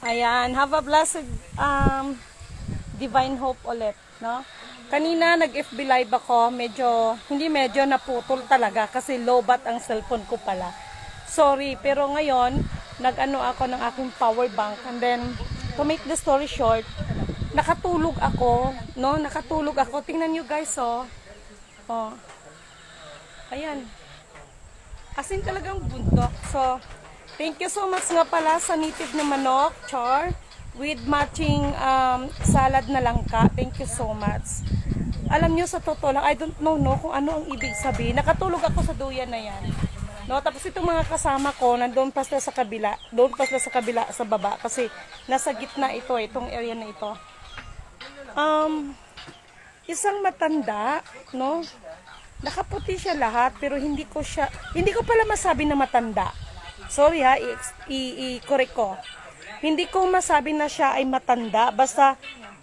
Ayan, have a blessed divine hope ulit, no? Kanina nag-FB live ako, medyo naputol talaga kasi lowbat ang cellphone ko pala. Sorry, pero ngayon nag-ano ako ng aking power bank, and then to make the story short, nakatulog ako, no? Nakatulog ako. Tingnan niyo guys, oh. Oh. Ayan. As in talagang bundok. So, thank you so much nga pala sa native na manok, char, with matching salad na langka. Thank you so much. Alam nyo, sa totoo lang, I don't know no, kung ano ang ibig sabihin. Nakatulog ako sa duyan na yan. No, tapos itong mga kasama ko, nandoon pa sila sa kabila. Doon pa sila sa kabila, sa baba. Kasi nasa gitna ito, itong area na ito. Isang matanda, no? Nakaputi siya lahat, pero hindi ko pala masabi na matanda. Sorry ha, i-correct ko. Hindi ko masabi na siya ay matanda, basta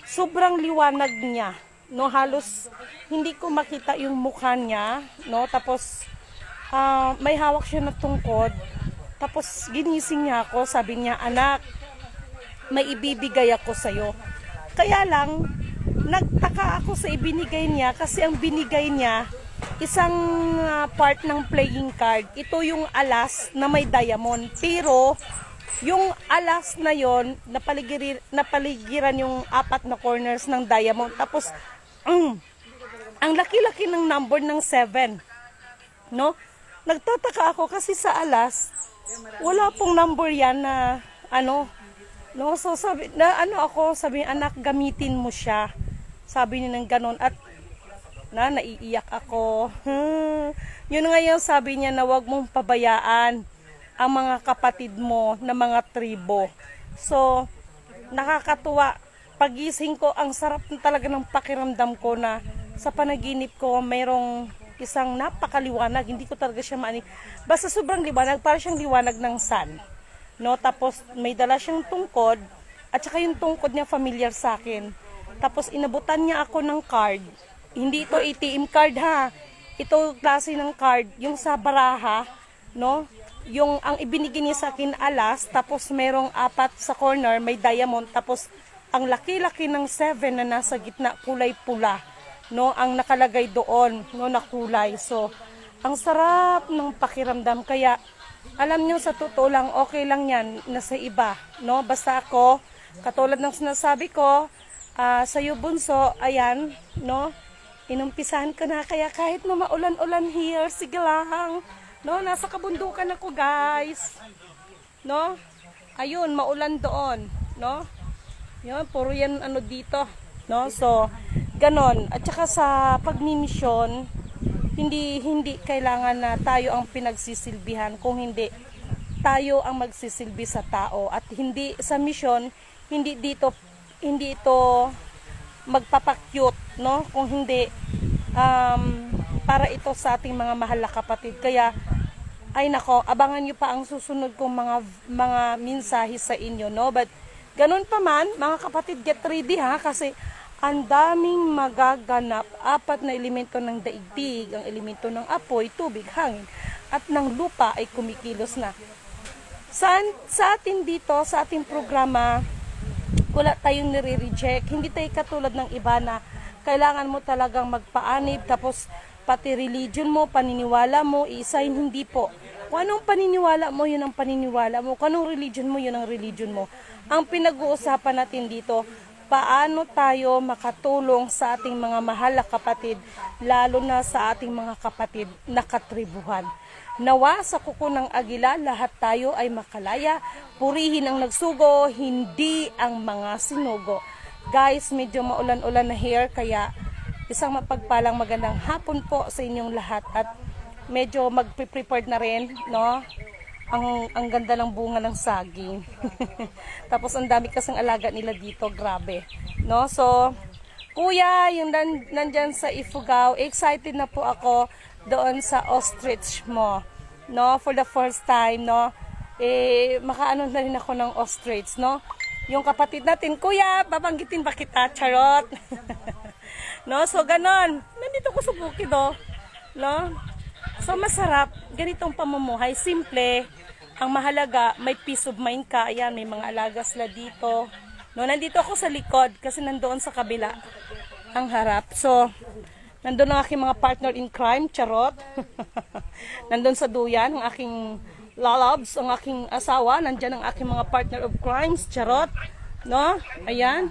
sobrang liwanag niya. No, halos hindi ko makita yung mukha niya, no? Tapos may hawak siya na tungkod. Tapos ginising niya ako, sabi niya, "Anak, may ibibigay ako sa iyo." Kaya lang nagtaka ako sa ibinigay niya kasi ang binigay niya isang part ng playing card. Ito yung alas na may diamond. Pero yung alas na yon napaligiran yung apat na corners ng diamond. Tapos ang laki-laki ng number ng 7. No? Nagtataka ako kasi sa alas wala pong number yan na ano. No, so sabi anak, gamitin mo siya. Sabi niya ng ganon at naiiyak ako. Yun nga yung sabi niya na wag mong pabayaan ang mga kapatid mo na mga tribo. So, nakakatuwa. Pagising ko, ang sarap talaga ng pakiramdam ko na sa panaginip ko, mayroong isang napakaliwanag. Hindi ko talaga siya maanin. Basta sobrang liwanag, para siyang liwanag ng sun. No? Tapos, may dala siyang tungkod, at saka yung tungkod niya familiar sa akin. Tapos, inabutan niya ako ng card. Hindi ito ATM card ha. Ito klase ng card, yung sa baraha, no? Yung ang ibinigay niya sa akin alas, tapos merong apat sa corner, may diamond, tapos ang laki-laki ng 7 na nasa gitna, kulay pula, no? Ang nakalagay doon, no, na kulay. So, ang sarap ng pakiramdam. Kaya, alam niyo, sa totoo lang, okay lang yan, nasa iba, no? Basta ako, katulad ng sinasabi ko, sa'yo bunso, ayan, no? Inumpisahan ko na, kaya kahit na maulan-ulan here, sige lang. No, nasa kabundukan ako, guys. No? Ayun, maulan doon, no? Yun, puro yan ano dito, no? So, ganon. At saka sa pagmimisyon, hindi kailangan na tayo ang pinagsisilbihan, kung hindi tayo ang magsisilbi sa tao. At hindi sa misyon, hindi ito magpapakyut, no? Kung hindi para ito sa ating mga mahal na kapatid. Kaya ay nako, abangan niyo pa ang susunod kong mga mensahe sa inyo, no? But ganun pa man, mga kapatid, get ready ha, kasi ang daming magaganap. 4 na elemento ng daigdig, ang elemento ng apoy, tubig, hangin, at ng lupa ay kumikilos na. Sa atin dito, sa ating programa, wala tayong nire-reject. Hindi tayo katulad ng iba na kailangan mo talagang magpaanib, tapos pati religion mo, paniniwala mo, iisahin. Hindi po. Kung anong paniniwala mo, yun ang paniniwala mo. Kung anong religion mo, yun ang religion mo. Ang pinag-uusapan natin dito, paano tayo makatulong sa ating mga mahal na kapatid, lalo na sa ating mga kapatid na katribuhan. Nawa sa kuko ng agila, lahat tayo ay makalaya. Purihin ang nagsugo, hindi ang mga sinugo. Guys, medyo maulan-ulan na here, kaya isang mapagpalang magandang hapon po sa inyong lahat. At medyo mag-prepared na rin, no? Ang ganda ng bunga ng saging. Tapos ang dami kasing alaga nila dito, grabe. No? So, kuya, yung nandyan sa Ifugao, excited na po ako doon sa ostrich mo. No? For the first time, no? Makaano na rin ako ng ostrich, no? Yung kapatid natin, kuya, babanggitin ba kita? Charot. No? So, ganon. Nandito ko sa bukid, oh. No? So, masarap. Ganitong pamumuhay. Simple. ang mahalaga, may peace of mind ka. Ayan, may mga alaga sila dito. No, nandito ako sa likod kasi nandoon sa kabila ang harap. So, nandun ang aking mga partner in crime, charot. Nandun sa duyan, ang aking lalabs, ang aking asawa. Nandyan ang aking mga partner of crimes, charot. No? Ayan.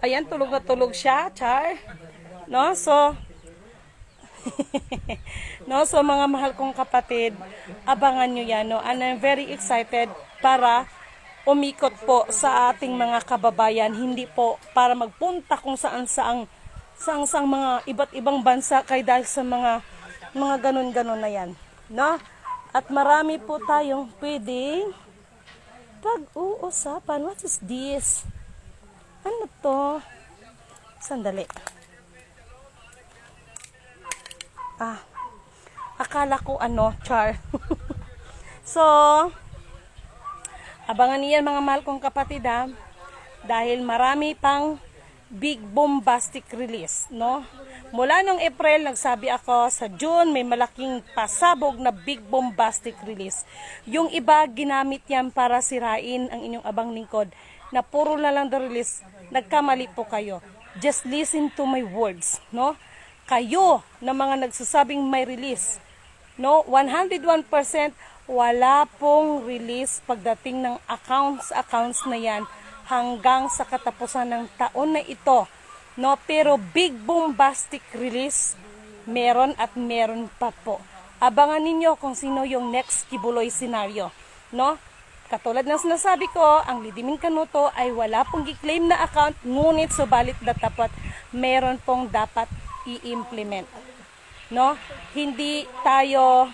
Ayan, tulog na tulog siya, char. No? So, no? So, mga mahal kong kapatid, abangan nyo yan, no? And I'm very excited para umikot po sa ating mga kababayan. Hindi po para magpunta kung saan-saang mga iba't ibang bansa kay dahil sa mga ganun-ganun na yan, no? At marami po tayong pwedeng pag-uusapan. What is this? Ano to? Sandali. Akala ko ano, char. So, abangan niyan mga mahal kong kapatid, ha? Dahil marami pang big bombastic release, no? Mula nung April, nagsabi ako, sa June, may malaking pasabog na big bombastic release. Yung iba, ginamit yan para sirain ang inyong abang lingkod, na puro na lang the release. Nagkamali po kayo. Just listen to my words, no? Kayo, na mga nagsasabing may release, no? 101%, wala pong release pagdating ng accounts na yan hanggang sa katapusan ng taon na ito, no? Pero big bombastic release meron at meron pa po. Abangan ninyo kung sino yung next Kibuloy scenario, no? Katulad ng sinasabi ko, ang Lidiming Canuto ay wala pong gi-claim na account, ngunit subalit na tapat meron pong dapat i-implement, no? Hindi tayo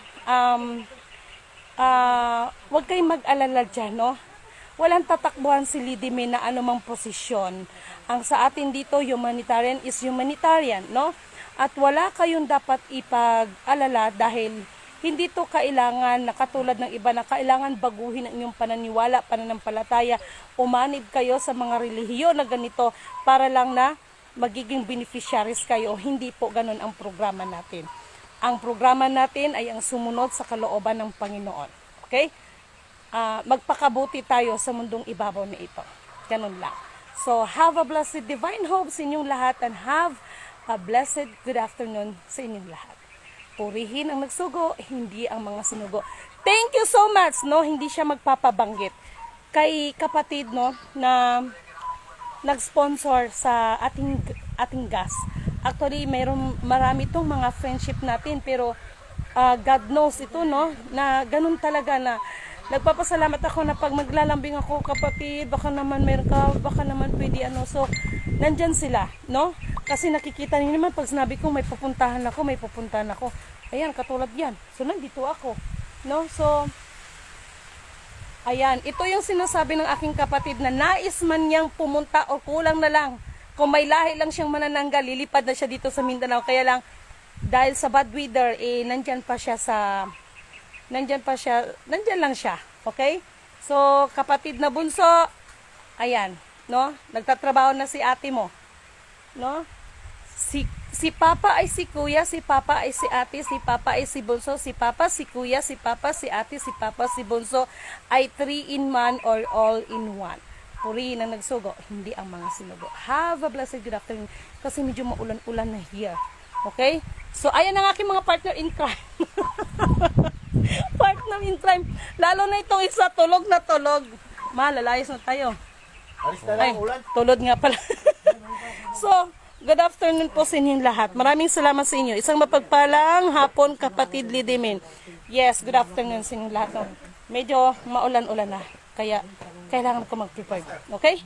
wag kayong mag-alala dyan, no? Walang tatakbuhan si Lidiming na anumang posisyon. Ang sa atin dito, humanitarian is humanitarian, no? At wala kayong dapat ipag-alala dahil hindi to kailangan na katulad ng iba na kailangan baguhin ang inyong pananiwala, pananampalataya, umanib kayo sa mga relihiyon na ganito para lang na magiging beneficiaries kayo. Hindi po ganun ang programa natin. Ang programa natin ay ang sumunod sa kalooban ng Panginoon. Okay? Magpakabuti tayo sa mundong ibabaw na ito. Ganun lang. So, have a blessed divine hope sa inyong lahat and have a blessed good afternoon sa inyong lahat. Purihin ang nagsugo, hindi ang mga sinugo. Thank you so much, no? Hindi siya magpapabanggit kay kapatid, no, na nag-sponsor sa ating gas. Actually, marami itong mga friendship natin, pero God knows ito, no, na ganun talaga na nagpapasalamat ako na pag maglalambing ako, kapatid, baka naman meron ka, baka naman pwede ano. So, nandyan sila, no? Kasi nakikita niyo naman pag sinabi ko may pupuntahan ako. Ayan, katulad yan. So, nandito ako, no? So, ayan, ito yung sinasabi ng aking kapatid na nais man niyang pumunta o kulang na lang. Kung may lahi lang siyang manananggal, lilipad na siya dito sa Mindanao. Kaya lang, dahil sa bad weather, nandyan lang siya. Okay? So, kapatid na bunso, ayan, no? Nagtatrabaho na si ate mo. No? Si papa ay si kuya, si papa ay si ate, si papa ay si bunso, si papa, si kuya, si papa, si ate, si papa, si bunso ay 3-in-1 or all-in-one. Purihin ang nagsugo, hindi ang mga sinugo. Have a blessed good afternoon kasi medyo maulan-ulan na here. Okay? So, ayan ang aking mga partner in crime. Partner in crime. Lalo na itong isa, tulog na tulog. Malalayas na tayo. Ay, tulog nga pala. So, good afternoon po sa inyong lahat. Maraming salamat sa inyo. Isang mapagpalang hapon, kapatid Lidiming. Yes, good afternoon sa inyong lahat. No? Medyo maulan-ulan na. Kaya, kailangan ko mag-prepare. Okay?